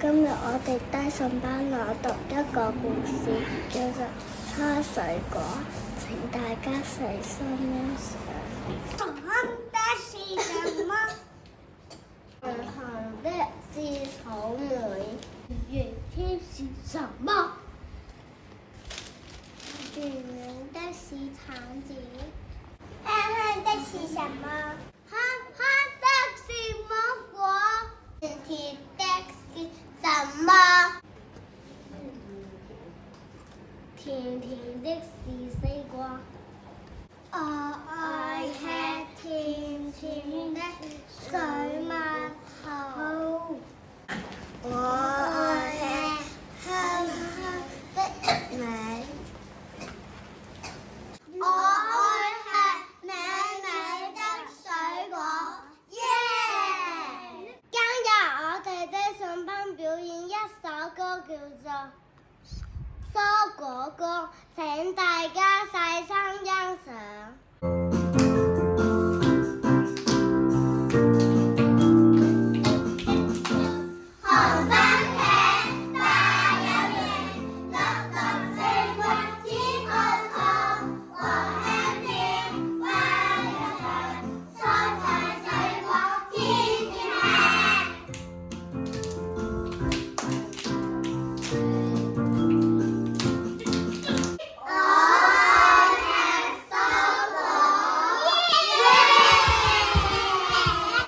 今日我哋低信班朗讀一個故事，叫做猜水果。請大家細心欣賞。紅的是什麼？紅的是草莓。圓的是什麼？圓圓的是橙子。黑黑的是什麼？黑黑的是芒果。甜甜的是什麼？甜甜的是西瓜。我愛吃甜甜的水蜜桃。我愛吃香香的梨。我愛吃美美的水果。耶！今日我哋的信班表演一首歌，叫做《蔬果歌》，請大家細心欣賞。